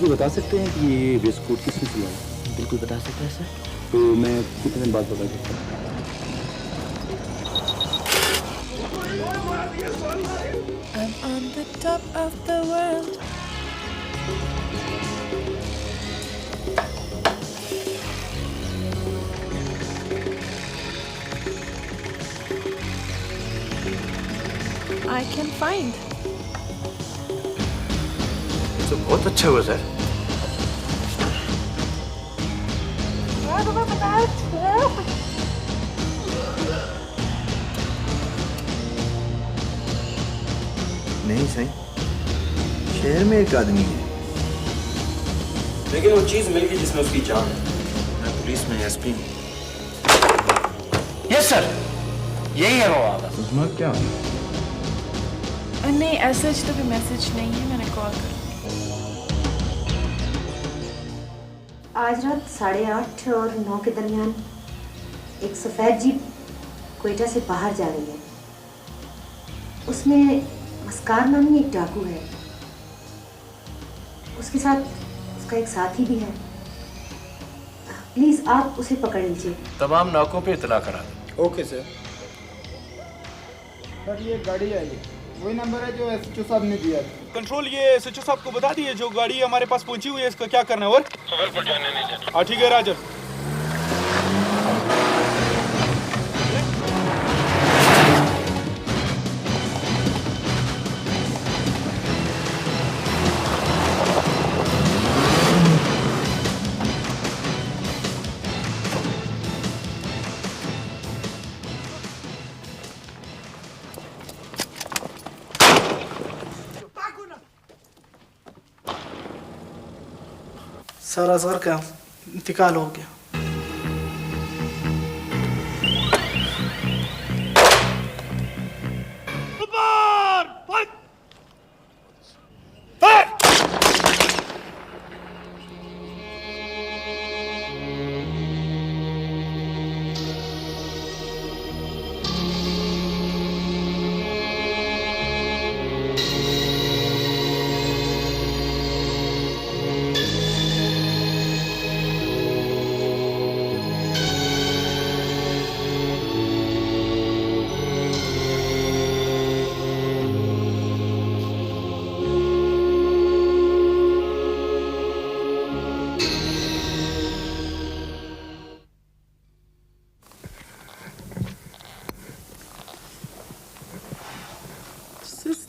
मुझे बता सकते हैं कि ये वेस्ट कोट किसने सिलवाया? बिल्कुल बता सकते हैं सर। तो मैं कितने दिन बाद पता करता हूँ? I'm on the top of the world. I can find. तो बहुत अच्छा हुआ सर। नहीं सही, शहर में एक आदमी है, लेकिन वो चीज मिल गई जिसमें उसकी जान है। मैं पुलिस में एसपी हूँ। यस सर, यही है वो आवाज। उस्मा क्या है? नहीं, ऐसा तो कोई मैसेज नहीं है, मैंने कॉल कर। आज रात 8:30 और 9 के दरमियान एक सफ़ेद जीप क्वेटा से बाहर जा रही है। उसमें मस्कार नामी एक डाकू है, उसके साथ उसका एक साथी भी है। प्लीज़ आप उसे पकड़ लीजिए। तमाम नाकों पे इतला करा दो। Okay sir. सर ये गाड़ी आई है, वही नंबर है जो एसएचओ साहब ने दिया था। कंट्रोल ये एसएचओ साहब को बता दिए जो गाड़ी हमारे पास पहुंची हुई है, इसका क्या करना है? और खबर पर जाने नहीं देना। हाँ ठीक है राजन। सर असगर का इंतकाल हो गया।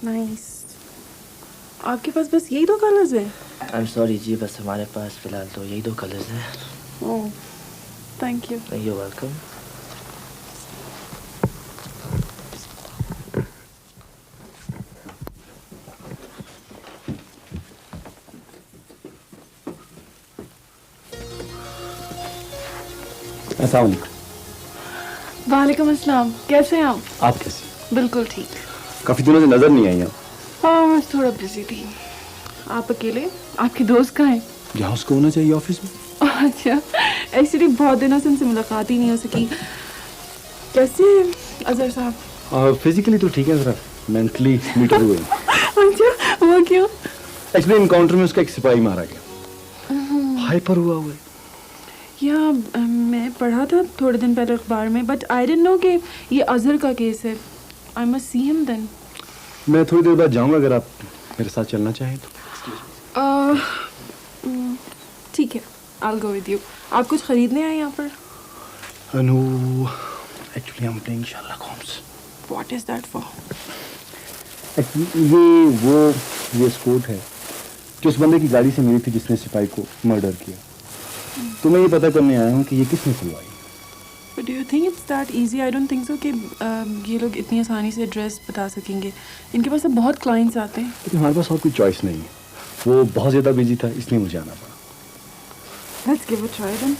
नाइस। आपके पास बस यही 2 कलर्स हैं? आई एम सॉरी जी, बस हमारे पास फिलहाल तो यही 2 कलर्स हैं। ओह, थैंक यू। You welcome. अस्सलाम वालेकुम। वालेकुम अस्सलाम, कैसे हैं आप? आप कैसे? बिल्कुल ठीक। काफी दिनों से नजर नहीं आई आप। हाँ, मैं थोड़ा बिजी थी। आप अकेले? आपके दोस्त कहाँ हैं? यहाँ उसको होना चाहिए ऑफिस में। अच्छा, एक्चुअली बहुत दिनों से उनसे मुलाकात ही नहीं हो सकी। कैसे हैं अजहर साहब? फिजिकली तो ठीक है, जरा मेंटली मीटर हुए। अच्छा, वो क्यों? एक्चुअली इनकाउंटर में उसका एक सिपाही मारा गया, हाइपर हुआ हुआ है। या मैं पढ़ा था थोड़े दिन पहले अखबार में, बट आई डिडंट नो कि ये अजहर का केस है। I must see him then. मैं थोड़ी देर बाद जाऊंगा, अगर आप मेरे साथ चलना चाहें तो। ठीक है, I'll go with you. आप कुछ खरीदने आए यहाँ पर? No, actually I'm playing Sherlock Holmes. What is that for? ये स्कोट है जो उस बंदे की गाड़ी से मिली थी जिसने सिपाही को मर्डर किया। तो मैं ये पता करने आया हूँ कि ये किसने सिलवाई। But do you think it's that easy? I don't think so कि ये लोग इतनी आसानी से एड्रेस बता सकेंगे। इनके पास तो बहुत क्लाइंट्स आते हैं। लेकिन हमारे पास और कोई चॉइस नहीं है, वो बहुत ज़्यादा बिजी था इसलिए मुझे आना पड़ा। Let's give a try then.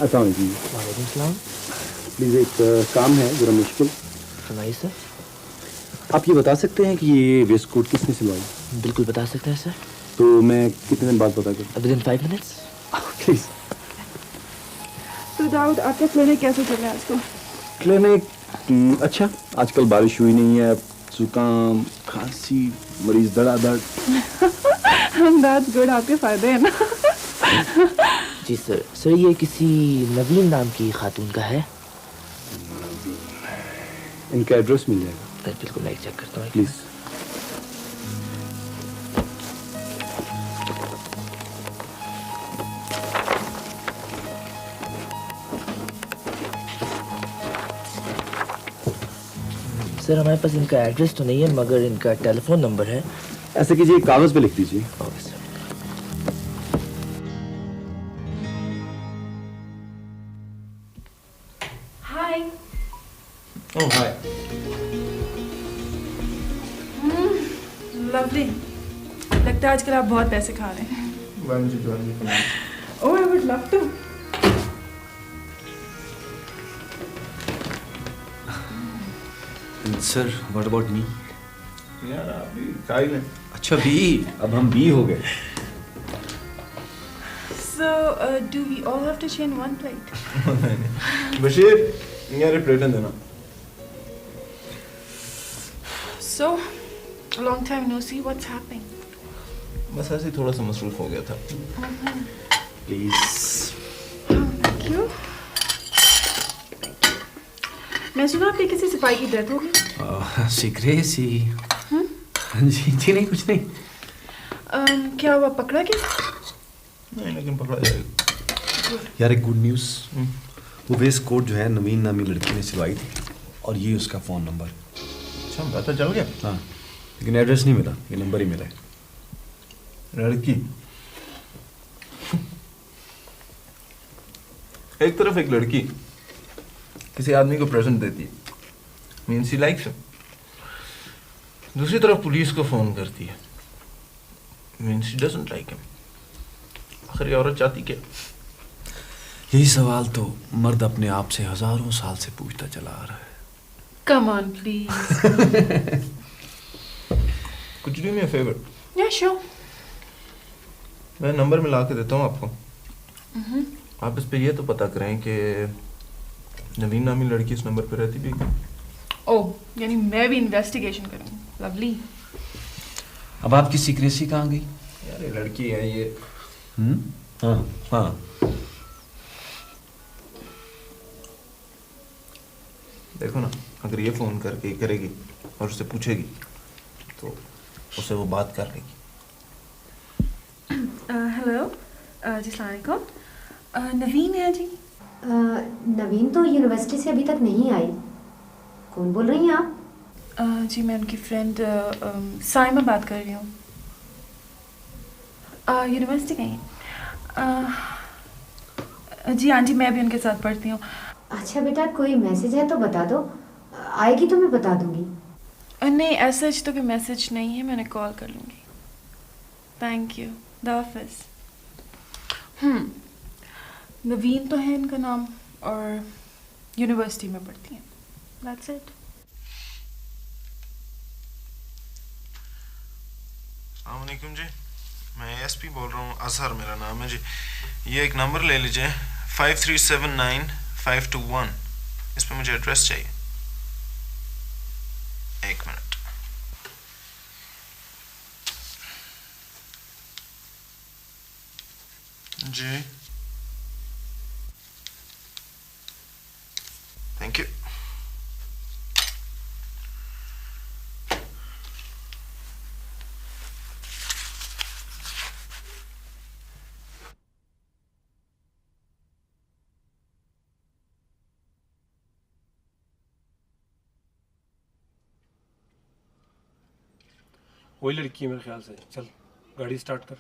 अस्सलाम वालेकुम। वालेकुम सलाम। प्लीज़ एक काम है ज़रा मुश्किल। फरमाइए सर। आप ये बता सकते हैं कि ये वेस्ट कोट किसने सिलवाई? बिल्कुल बता सकते हैं सर। तो मैं कितने दिन बाद पता करूँ? Within 5 minutes. प्लीज़। तो दाऊद, आपका क्लिनिक कैसे चल रहा है आजकल? क्लिनिक अच्छा, आजकल बारिश हुई नहीं है, जुकाम खांसी मरीज धड़ाधड़। That's good, आपके फायदे हैं ना। जी सर। सर ये किसी नवीन नाम की खातून का है? इनका एड्रेस मिल जाएगा। बिल्कुल, मैं एक चेक करता हूँ प्लीज। सर हमारे पास इनका एड्रेस तो नहीं है, मगर इनका टेलीफोन नंबर है। ऐसे कीजिए, कागज पे लिख दीजिए। Okay sir. Hi. Oh, hi. Lovely. लगता है आजकल आप बहुत पैसे खा रहे हैं। Why don't you join me for lunch? Oh, I would love to. Sir, what about me? यार आप भी खा ही लें। अच्छा बी, अब हम बी हो गए। So, do we all have to share in one plate? Bashir, यार प्लेट देना। So, a long time no see. What's happening? बस ऐसे ही थोड़ा सा मसरूफ हो गया था। प्लीज। Thank you. मैं सुना आपके किसी सिपाही की डेथ हो गई। सिक्रेसी। जी जी, नहीं कुछ नहीं। क्या हुआ, पकड़ा क्या? नहीं, लेकिन पकड़ा जाएगा। यार एक गुड न्यूज़, वो वेस्ट कोट जो है नवीन नामी लड़की ने सिलवाई थी, और ये उसका फ़ोन नंबर। अच्छा, पता चल गया? हाँ, लेकिन एड्रेस नहीं मिला, ये नंबर ही मिला है। लड़की एक तरफ एक लड़की किसी आदमी को प्रेजेंट देती है, मीन्स शी लाइक्स हिम। दूसरी तरफ पुलिस को फोन करती है, means she doesn't like him. आखिर ये औरत चाहती क्या? यही सवाल तो मर्द अपने आप से हजारों साल से पूछता चला आ रहा है। Come on, please. कुछ do me a favour, Yeah, sure. मैं नंबर मिला के देता हूँ आपको। आप इस पे ये तो पता करें कि नवीन नामी लड़की इस नंबर पे रहती भी है। Oh, यानी मैं भी इन्वेस्टिगेशन करूँगी। Lovely. अब आपकी सीक्रेसी कहाँ गई? यार ये लड़की है ये। हाँ हाँ। देखो ना, अगर ये फोन करके करेगी और उससे पूछेगी तो उससे वो बात कर लेगी। हेलो जी, अस्सलाम वालेकुम। नवीन है जी। नवीन तो यूनिवर्सिटी से अभी तक नहीं आई। कौन बोल रही हैं आप? जी मैं उनकी फ्रेंड साइमा बात कर रही हूँ। यूनिवर्सिटी गई जी? हाँ जी, मैं भी उनके साथ पढ़ती हूँ। अच्छा बेटा, कोई मैसेज है तो बता दो, आएगी तो मैं बता दूंगी। नहीं, ऐसा तो कोई मैसेज नहीं है, मैंने कॉल कर लूँगी। थैंक यू, खुदा हाफिज़। नवीन तो है इनका नाम, और यूनिवर्सिटी में पढ़ती हैं। That's it. अस्सलामुअलैकुम जी, मैं एसपी बोल रहा हूँ, अजहर मेरा नाम है जी। ये एक नंबर ले लीजिए, 5379521। इस पे मुझे एड्रेस चाहिए। एक मिनट जी, थैंक यू। वही लड़की है मेरे ख्याल से। चल गाड़ी स्टार्ट कर।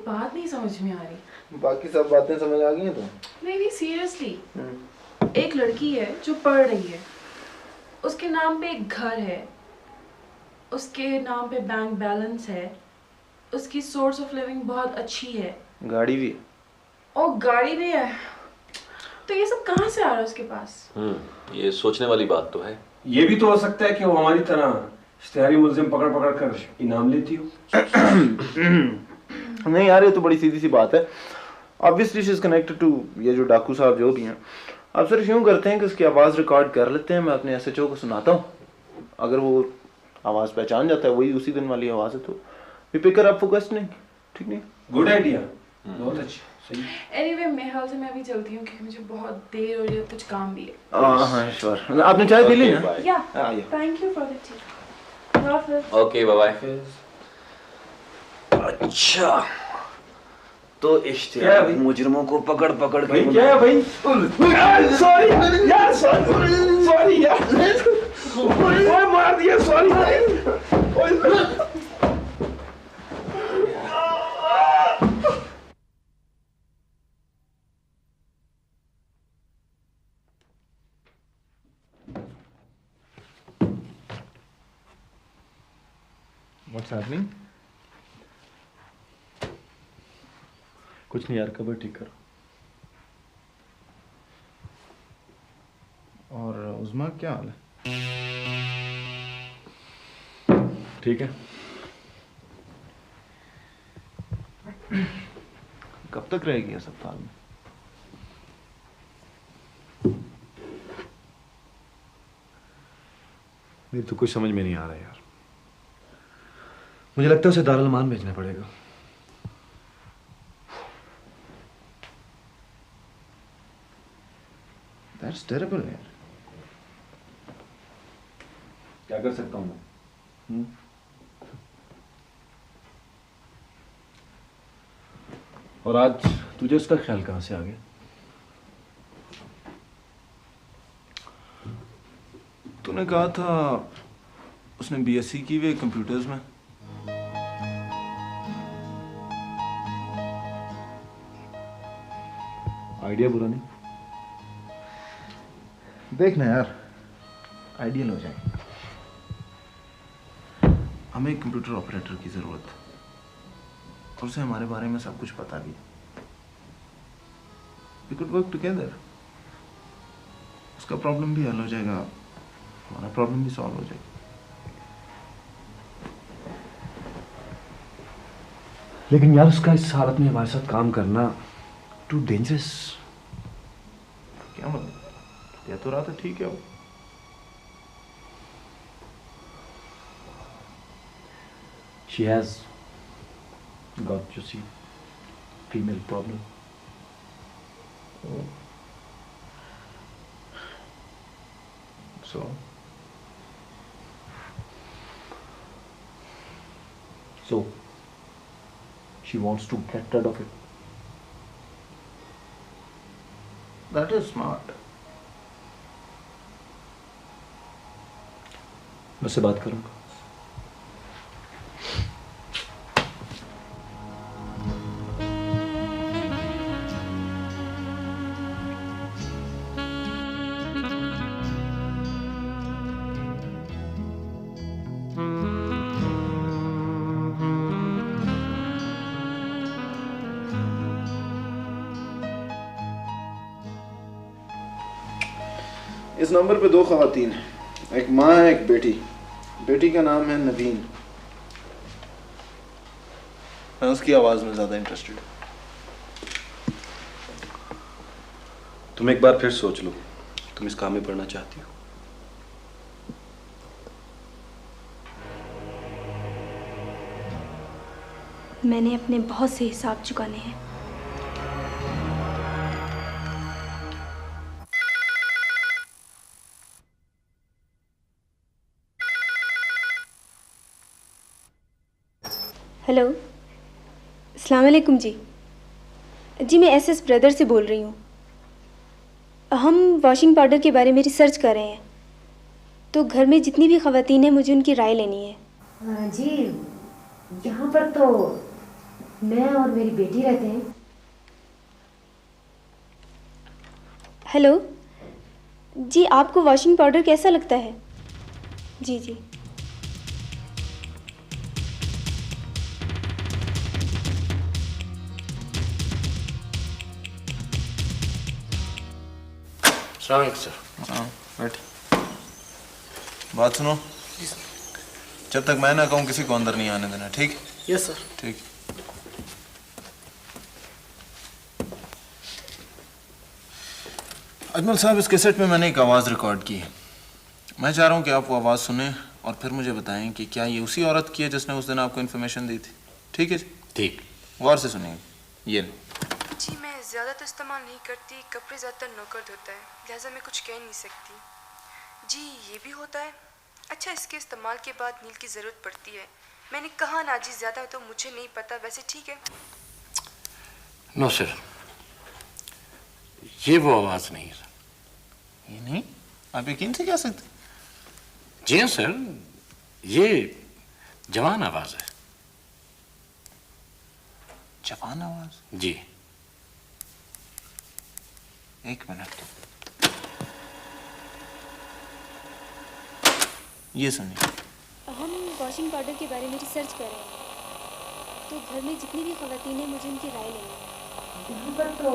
बात नहीं समझ में आ रही। बाकी सब बातें समझ आ गई हैं तो? नहीं सीरियसली, एक लड़की है जो पढ़ रही है, उसके नाम पे एक घर है, उसके नाम पे बैंक बैलेंस है, उसकी सोर्स ऑफ लिविंग बहुत अच्छी है, गाड़ी भी और गाड़ी भी है, तो ये सब कहाँ से आ रहा है उसके पास? ये सोचने वाली बात तो है। ये भी तो हो सकता है कि वो हमारी तरह इश्तिहारी मुल्जिम पकड़ पकड़ कर इनाम लेती हो। नहीं यार, ये तो बड़ी सीधी सी बात है। Obviously she is connected to ये जो डाकू साहब जो भी हैं। अब सिर्फ यूँ करते हैं कि उसकी आवाज़ रिकॉर्ड कर लेते हैं, मैं अपने SHO को सुनाता हूँ, अगर वो आवाज़ पहचान जाता है वही उसी दिन वाली आवाज़ है तो we pick up for questioning. ठीक नहीं? गुड आइडिया, बहुत अच्छी, सही। एनीवे मेरे ख्याल से मैं अभी चलती हूँ क्योंकि मुझे बहुत देर हो रही है, कुछ काम भी है। हाँ श्योर। आपने चाय पी ली ना? या thank you for the tea. Okay bye bye. अच्छा तो इश्तिहारी मुजरिमों को पकड़ पकड़ के क्या है भाई? सॉरी यार, सॉरी यार, मार दिया, सॉरी। What's happening? कुछ नहीं यार, कबर ठीक करो। और उस्मा क्या हाल है? ठीक है। कब तक रहेगी अस्पताल में? मेरी तो कुछ समझ में नहीं आ रहा यार। मुझे लगता है उसे दारुल अमान भेजना पड़ेगा। That's terrible यार। क्या कर सकता हूँ मैं? और आज तुझे उसका ख्याल कहाँ से आ गया? तूने कहा था उसने BSc की हुई कंप्यूटर्स में। आइडिया बुरा नहीं। देखना यार, आइडियल हो जाए। हमें एक कंप्यूटर ऑपरेटर की जरूरत है और उसे हमारे बारे में सब कुछ पता भी है। We could work together। उसका प्रॉब्लम भी हल हो जाएगा, हमारा प्रॉब्लम भी सॉल्व हो जाएगा। लेकिन यार उसका इस हालत में हमारे साथ काम करना टू डेंजरस। क्या मतलब? कह तो रहा था ठीक है वो। She has got, you see, female problem. So she wants to get rid of it. that is smart। मैं उससे बात करूंगा। इस नंबर पे 2 ख़वातीन हैं, एक माँ है एक बेटी। बेटी का नाम है नवीन। मैं उसकी आवाज़ में ज़्यादा इंटरेस्टेड हूँ। तुम एक बार फिर सोच लो, तुम इस काम में पढ़ना चाहती हो? मैंने अपने बहुत से हिसाब चुकाने हैं। हेलो, अस्सलाम वालेकुम जी। मैं SS ब्रदर से बोल रही हूँ। हम वॉशिंग पाउडर के बारे में रिसर्च कर रहे हैं, तो घर में जितनी भी ख़वातीन हैं मुझे उनकी राय लेनी है। जी यहाँ पर तो मैं और मेरी बेटी रहते हैं। हेलो जी, आपको वॉशिंग पाउडर कैसा लगता है? जी जी। सर। हाँ बैठ। बात सुनो, जब तक मैं ना कहूँ किसी को अंदर नहीं आने देना, ठीक? Yes sir. ठीक। अजमल साहब, इस कैसेट में मैंने एक आवाज़ रिकॉर्ड की है। मैं चाह रहा हूँ कि आप वो आवाज़ सुने और फिर मुझे बताएं कि क्या ये उसी औरत की है जिसने उस दिन आपको इन्फॉर्मेशन दी थी। ठीक है जी? ठीक। गौर से सुनिए। ये जी, मैं ज़्यादा तो इस्तेमाल नहीं करती, कपड़े ज़्यादातर नौकर धोता है, लिहाजा मैं कुछ कह नहीं सकती। जी, ये भी होता है। अच्छा, इसके इस्तेमाल के बाद नील की ज़रूरत पड़ती है। मैंने कहा ना जी, ज़्यादा तो मुझे नहीं पता, वैसे ठीक है। नो सर, ये वो आवाज़ नहीं है सर। ये नहीं? आप यकीन से कह सकते? जी हाँ सर, ये जवान आवाज़ है। जवान आवाज़? जी। एक मिनट, ये सुनिए। हम वॉशिंग पाउडर के बारे में रिसर्च कर रहे हैं, तो घर में जितनी भी ख़वातीन हैं मुझे उनकी राय लेनी है। यहाँ पर तो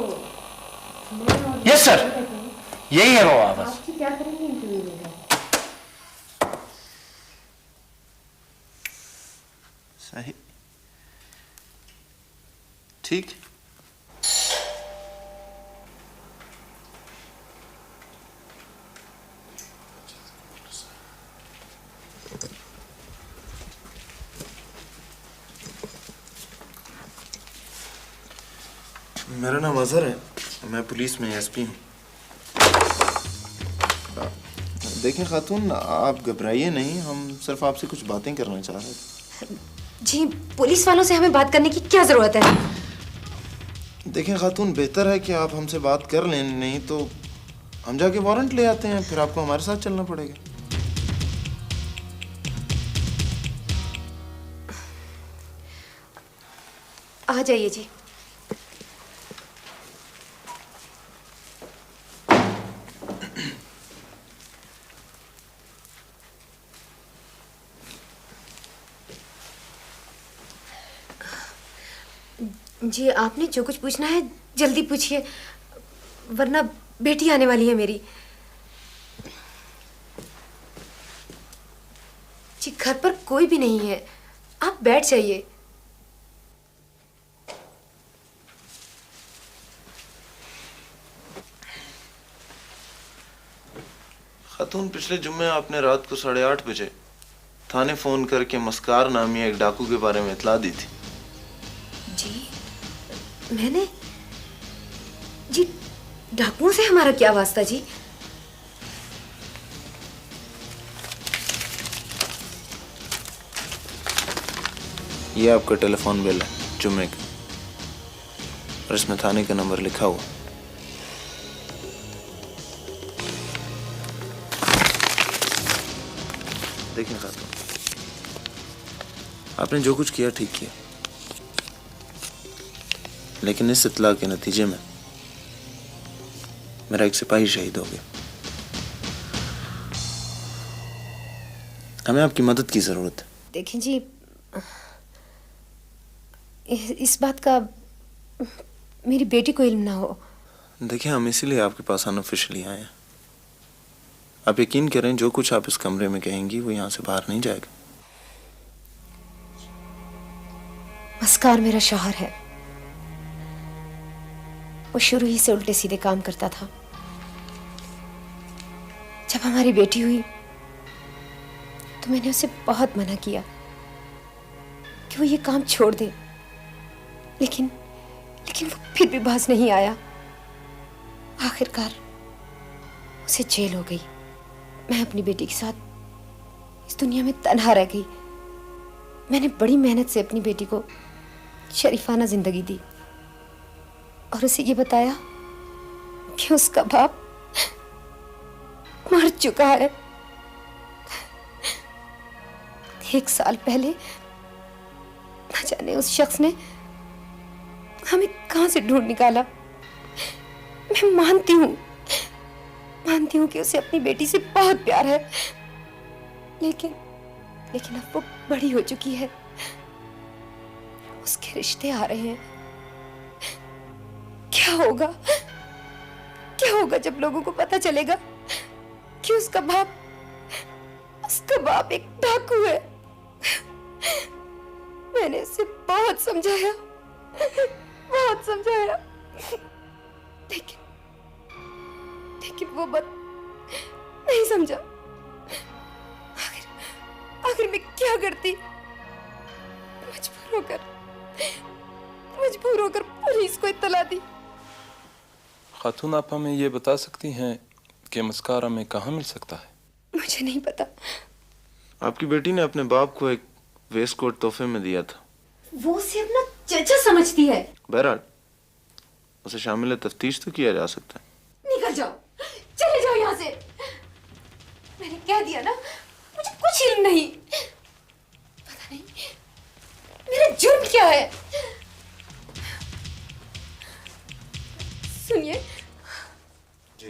यस सर, यही है वो आवाज़। आपकी क्या करेंगे इंटरव्यू में? सही, ठीक। मेरा नाम अजहर है, मैं पुलिस में एसपी हूँ। देखें खातून, आप घबराइए नहीं, हम सिर्फ आपसे कुछ बातें करना चाह रहे थे। जी, पुलिस वालों से हमें बात करने की क्या जरूरत है? देखें खातून, बेहतर है कि आप हमसे बात कर लें, नहीं तो हम जाके वारंट ले आते हैं, फिर आपको हमारे साथ चलना पड़ेगा। आ जाइए जी। जी, आपने जो कुछ पूछना है जल्दी पूछिए, वरना बेटी आने वाली है मेरी। जी, घर पर कोई भी नहीं है, आप बैठ जाइए। खातून, पिछले जुम्मे आपने रात को 8:30 बजे थाने फोन करके मस्कार नामी एक डाकू के बारे में इतला दी थी। जी, मैंने? जी, डाकुओं से हमारा क्या वास्ता जी? ये आपका टेलीफोन बिल है जुम्मे का, और इसमें थाने का नंबर लिखा हुआ। देखिए खातून, आपने जो कुछ किया ठीक किया, लेकिन इस इत्तला के नतीजे में मेरा एक सिपाही शहीद हो गया। हमें आपकी मदद की जरूरत है। देखें जी, इस बात का मेरी बेटी को इल्म ना हो। देखिए, हम इसीलिए आपके पास अनऑफिशियली आए हैं। आप यकीन करें, जो कुछ आप इस कमरे में कहेंगी वो यहाँ से बाहर नहीं जाएगा। मस्कार मेरा शौहर है, वो शुरू ही से उल्टे सीधे काम करता था। जब हमारी बेटी हुई तो मैंने उसे बहुत मना किया कि वो ये काम छोड़ दे, लेकिन वो फिर भी बाज नहीं आया। आखिरकार उसे जेल हो गई। मैं अपनी बेटी के साथ इस दुनिया में तन्हा रह गई। मैंने बड़ी मेहनत से अपनी बेटी को शरीफाना जिंदगी दी और उसे ये बताया कि उसका बाप मर चुका है। 1 साल पहले न जाने उस शख्स ने हमें कहाँ से ढूंढ निकाला। मैं मानती हूँ कि उसे अपनी बेटी से बहुत प्यार है, लेकिन अब वो बड़ी हो चुकी है। उसके रिश्ते आ रहे हैं। क्या होगा जब लोगों को पता चलेगा कि उसका बाप एक डाकू है। मैंने उसे बहुत समझाया, लेकिन वो बात नहीं समझा। आखिर मैं क्या करती? मजबूर होकर पुलिस को इत्तला दी। खातून, आप हमें ये बता सकती हैं कि मस्कारा में कहाँ मिल सकता है? मुझे नहीं पता। आपकी बेटी ने अपने बाप को एक वेस्ट कोट तोहफे में दिया था। वो उसे अपना चचा समझती है। बहरहाल उसे शामिल तफ्तीश तो किया जा सकता है। निकल जाओ, चले जाओ यहाँ से। मैंने कह दिया ना, मुझे कुछ इल्म नहीं। पता नहीं मेरा जुर्म क्या है। सुनिए जी,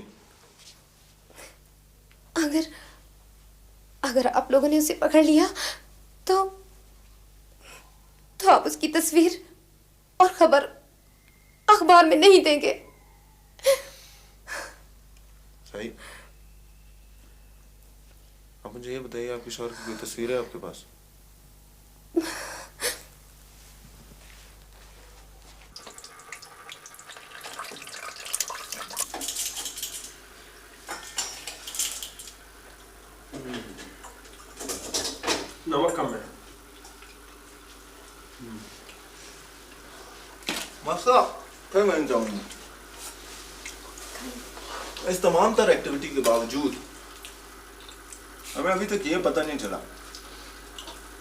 अगर आप लोगों ने उसे पकड़ लिया तो आप उसकी तस्वीर और खबर अखबार में नहीं देंगे। सही। अब मुझे ये बताइए, आपके शौहर की कोई तस्वीर है आपके पास? नमक कम है। मसा फिर मैं जाऊंगा। इस तमाम तरह एक्टिविटी के बावजूद हमें अभी तक ये पता नहीं चला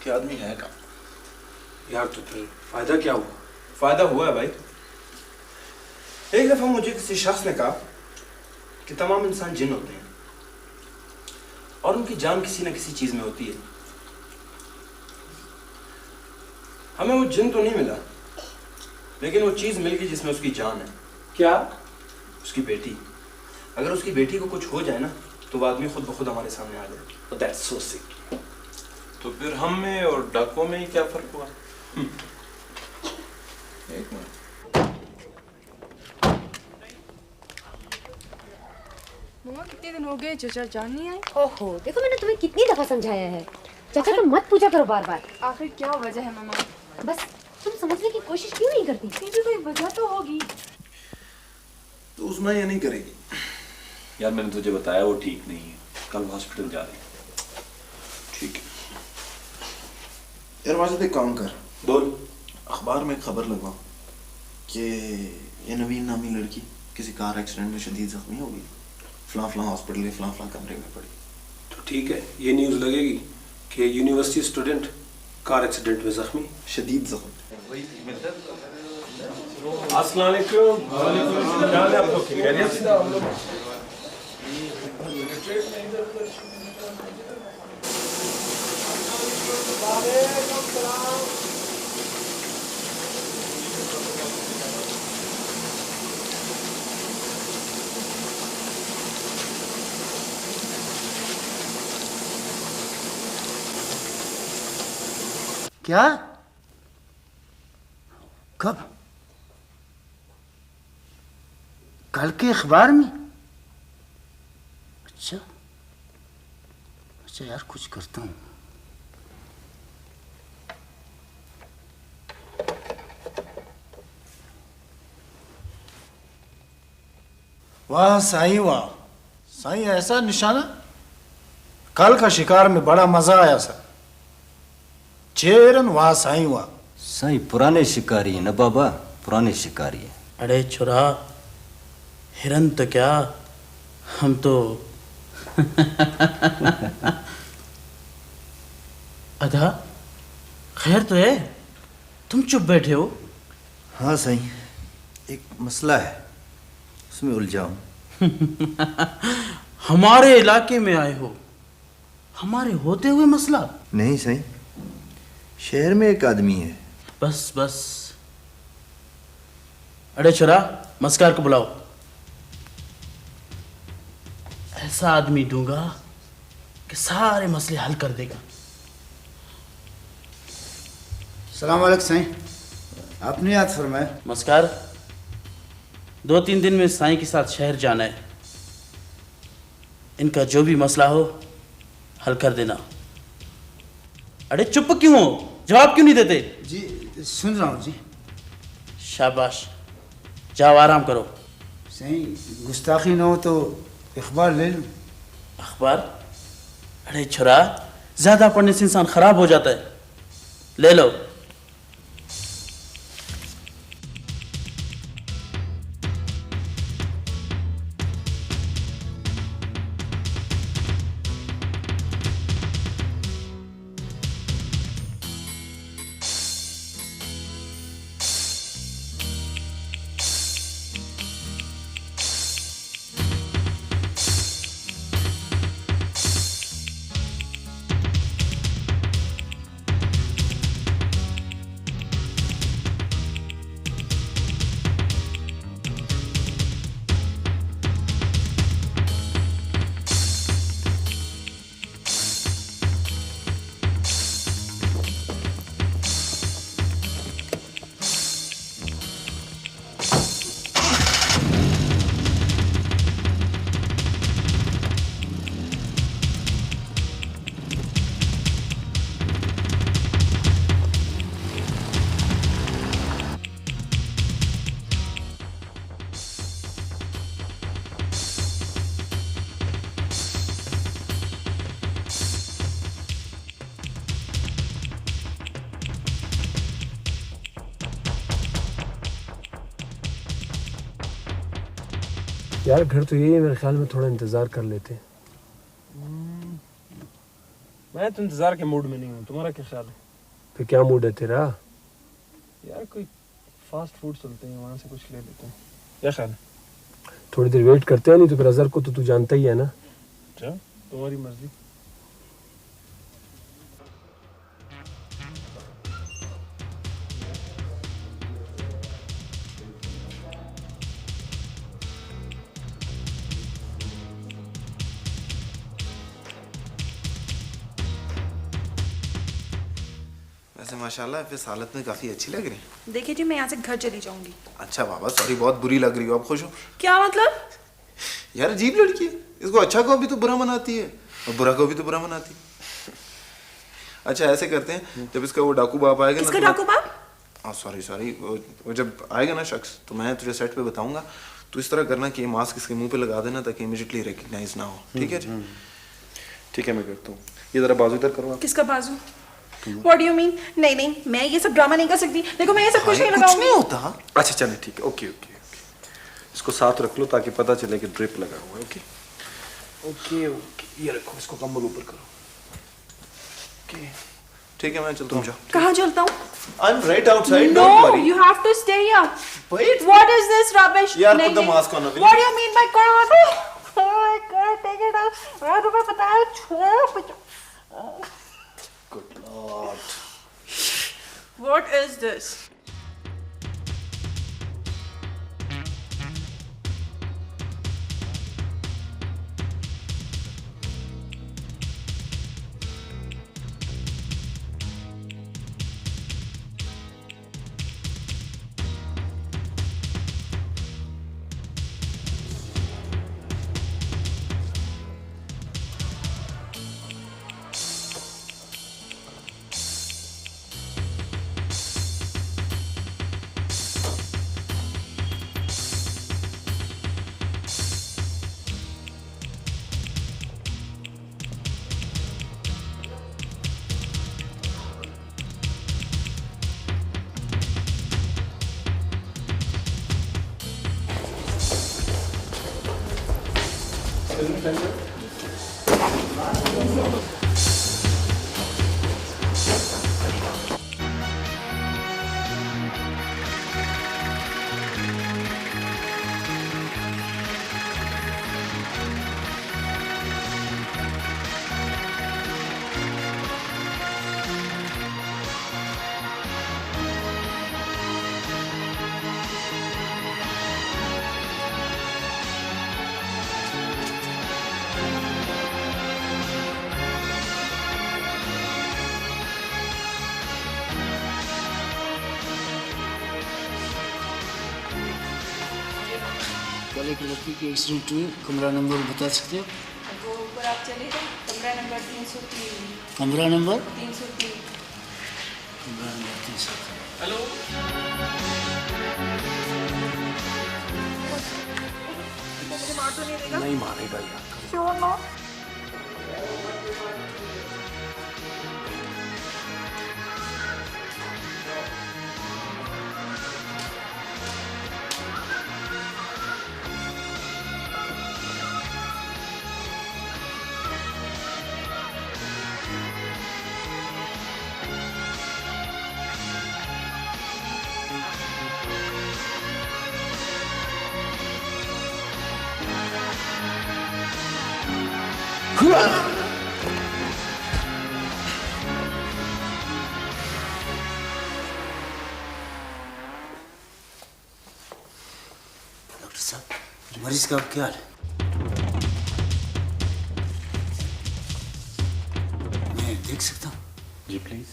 कि आदमी है कहाँ। यार तो फिर फायदा क्या हुआ? फायदा हुआ है भाई। एक दफा मुझे किसी शख्स ने कहा कि तमाम इंसान जिन होते हैं और उनकी जान किसी न किसी चीज में होती है। हमें वो जिन तो नहीं मिला, लेकिन वो चीज मिल गई जिसमें उसकी जान है। क्या? उसकी बेटी। अगर उसकी बेटी को कुछ हो जाए ना तो वो आदमी खुद ब खुद हमारे सामने आ जाए। That's so sick. तो फिर हम में और डाकुओं में ही क्या फर्क हुआ? एक मिनट। मम्मा, कितने दिन हो गए चचा जान नहीं आए? ओहो, देखो मैंने तुम्हें कितनी दफा समझाया है। चाचा तो मत पूछा करो बार बार। आखिर क्या वजह है मम्मा? बस तुम समझने की कोशिश क्यों नहीं करती? फिर कोई वजह तो होगी। तो उसमें ये नहीं करेगी। यार मैंने तुझे बताया वो ठीक नहीं है, कल हॉस्पिटल जा रही है। ठीक है यार, वाजिद एक काम कर, बोल। अखबार में खबर लगवा कि ये नवीन नामी लड़की किसी कार एक्सीडेंट में शदीद जख्मी हो गई, फलां हॉस्पिटल के फलां कमरे में पड़ी। तो ठीक है, ये न्यूज़ लगेगी कि यूनिवर्सिटी स्टूडेंट कार एक्सीडेंट में जख्मी, शदीद जख्मी। अस्सलाम वालेकुम। क्या हाल है आप लोग? खैरियत से? क्या? कब? कल के अखबार में? अच्छा यार, कुछ करता हूँ। वाह साईं, वाह साईं, ऐसा निशाना। कल का शिकार में बड़ा मजा आया सर। चेरन वाह साईं, वाह साईं। पुराने शिकारी है ना बाबा, पुराने शिकारी है। अरे छुरा, हिरन तो क्या, हम तो अधा खैर तो है, तुम चुप बैठे हो। हाँ साईं, एक मसला है, उसमें उलझा हूं। हमारे इलाके में आए हो, हमारे होते हुए मसला? नहीं साईं, शहर में एक आदमी है। बस अरे छोरा, मस्कार को बुलाओ। ऐसा आदमी दूंगा कि सारे मसले हल कर देगा। सलाम वालेकुम साईं, आपने याद फरमाया। मस्कार, 2-3 दिन में साईं के साथ शहर जाना है। इनका जो भी मसला हो हल कर देना। अरे चुप क्यों हो, जवाब क्यों नहीं देते? जी सुन रहा हूँ जी। शाबाश, जाओ आराम करो। साईं गुस्ताखी न हो तो अखबार ले लूँ। अखबार? अरे छोरा, ज्यादा पढ़ने से इंसान खराब हो जाता है। ले लो। यार घर तो यही है, मेरे ख्याल में थोड़ा इंतजार कर लेते हैं। मैं तो इंतजार के मूड में नहीं हूँ, तुम्हारा क्या ख्याल है? फिर क्या मूड है तेरा? यार कोई फास्ट फूड चलते हैं, वहाँ से कुछ ले लेते हैं, क्या ख्याल है? थोड़ी देर वेट करते हैं, नहीं तो फिर अजहर को तो तू जानता ही है ना। अच्छा, तुम्हारी मर्जी। वैसे माशाल्लाह इस हालत में काफी अच्छी लग रही है। देखिए जी, मैं यहाँ से घर चली जाऊंगी। अच्छा बाबा, सॉरी, बहुत बुरी लग रही हो। आप खुश हो? क्या मतलब? यार अजीब लड़की है, इसको अच्छा को भी तो बुरा मनाती है और बुरा को भी तो बुरा मनाती है। अच्छा ऐसे करते हैं, जब इसका वो डाकू बाप आएगा ना, इसका डाकू बाप? सॉरी, वो जब आएगा ना शख्स, तो मैं तुझे सेट पे बताऊंगा। तो इस तरह करना कि ये मास्क इसके मुंह पे लगा देना ताकि इमीडिएटली रिकग्नाइज ना हो। ठीक है जी? ठीक है, मैं करता हूँ। ये जरा बाजू इधर करो। किसका बाजू? What do you mean? नहीं, मैं ये सब ड्रामा नहीं कर सकती। देखो मैं ये सब कुछ नहीं लगाऊंगी। कुछ नहीं होता। अच्छा चले ठीक है, ओके। इसको साथ रख लो ताकि पता चले कि ड्रिप लगा हुआ है। ओके, ये रखो, इसको कंबल ऊपर करो। ओके, ठीक है, मैं चलता हूँ। कहाँ चलता हूँ? I'm right outside. No, don't worry. you have to stay here. Wait. What is this rubbish? यार put the mask on. What do you mean by corona? Oh my God, take it out. मैं तुम्हें बताया, छोड़। Good Lord. What is this? और एक लड़की की accident हुई, कमरा नंबर बता सकते हो? वो ऊपर आप चले जाओ, कमरा नंबर 303। कमरा नंबर 303। कमरा नंबर 303। हेलो। नहीं मारेगा यार। क्यों ना? डॉक्टर साहब, मरीज का क्या हाल है? मैं देख सकता हूँ? जी प्लीज।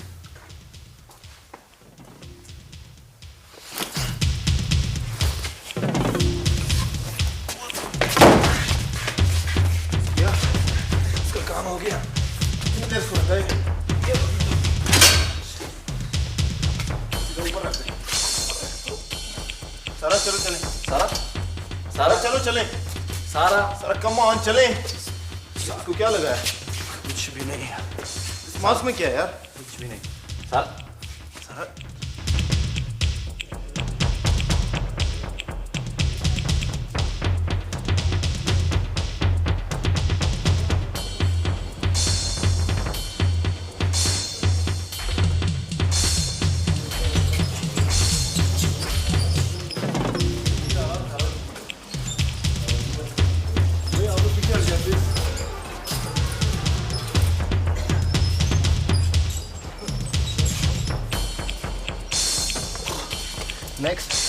इसका काम हो गया। सारा चलो चले। सारा सारा चलो चले। सारा सारा कम ऑन चले। इसको क्या लगा है? कुछ भी नहीं है। इस मास्क में क्या है यार? कुछ भी नहीं। सारा सारा next.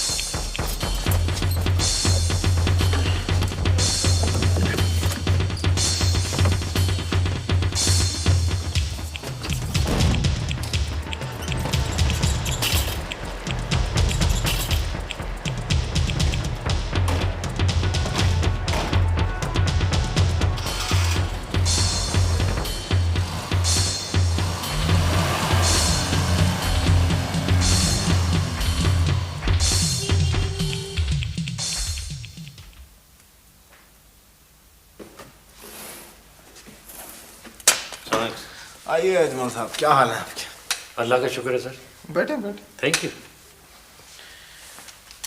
आइए अजमल साहब, क्या हाल है आपके? अल्लाह का शुक्र है सर। बैठे बैठे। Thank you.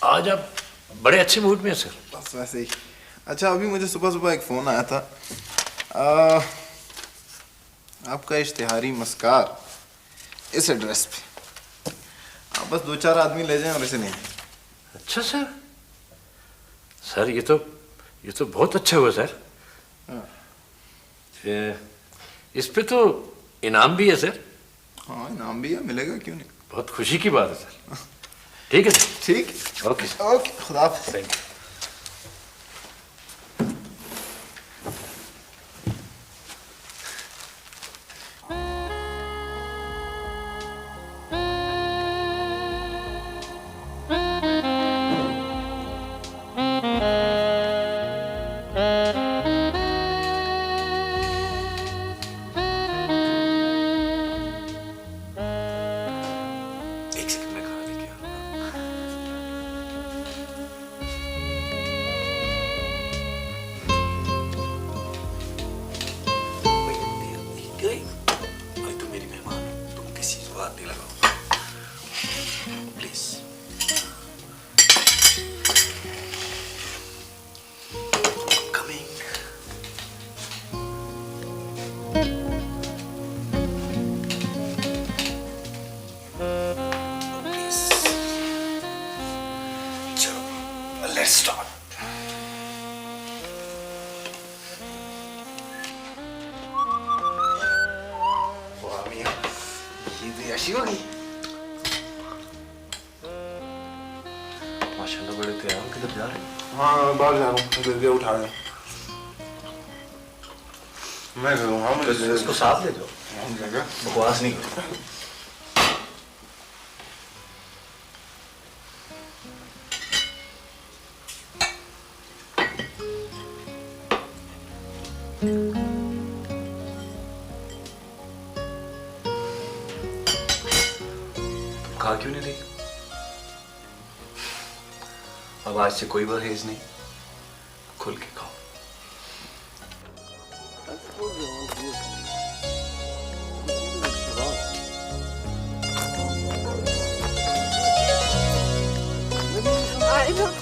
आज आप बड़े अच्छे मूड में हैं सर। बस वैसे ही। अच्छा, अभी मुझे सुबह सुबह एक फ़ोन आया था। आपका इश्तिहारी मस्कार इस एड्रेस पे। आप बस 2-4 आदमी ले जाएं और इसे नहीं। अच्छा सर। सर ये तो बहुत अच्छा हुआ सर। इस पे तो इनाम भी है सर। हाँ, इनाम भी है, मिलेगा क्यों नहीं। बहुत खुशी की बात है सर। ठीक है सर। ठीक। ओके ओके, खुदा हाफिज़। Thank you. Let's start. वाह मियां, ये तो ऐसी होगी। माशाल्लाह बड़े तैयार हो, किधर जा रहे हैं? हाँ, बाहर जा रहा हूँ, उधर उठा रहा हूँ। मैं करूँगा, मुझे इसको साथ ले जाओ। बकवास नहीं करो। खा क्यों नहीं रही? अब आज से कोई परहेज नहीं, खुल के खाओ। I don't.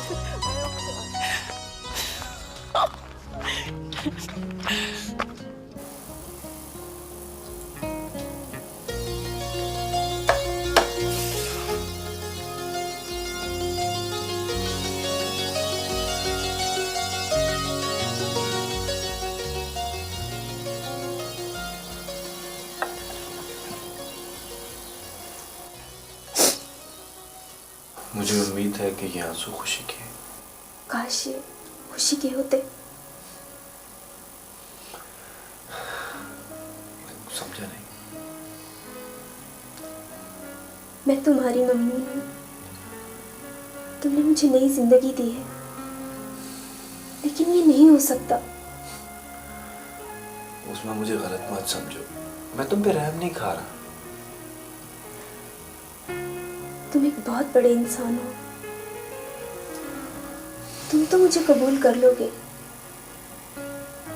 मुझे उम्मीद है कि ये आंसू खुशी के हैं। काश ये खुशी के होते। समझा नहीं। मैं तुम्हारी मम्मी हूँ, तुमने मुझे नई जिंदगी दी है, लेकिन ये नहीं हो सकता। उसमें मुझे गलत मत समझो, मैं तुम पे रहम नहीं खा रहा। तुम एक बहुत बड़े इंसान हो, तुम तो मुझे कबूल कर लोगे,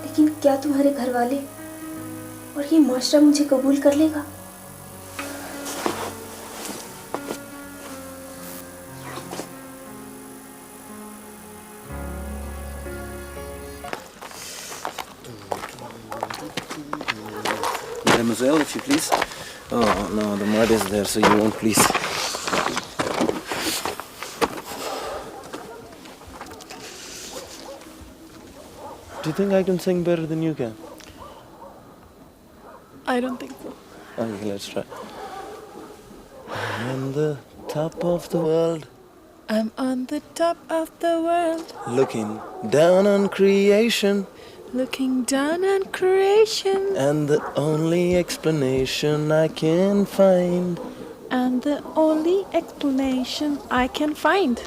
लेकिन क्या तुम्हारे घर वाले और ये माशरा मुझे कबूल कर लेगा? Mademoiselle, if you please. Oh no, the mud is there, so you won't please. Do you think I can sing better than you can? I don't think so. Okay, let's try. I'm on the top of the world, I'm on the top of the world, looking down on creation, looking down on creation, and the only explanation I can find. and the only explanation I can find.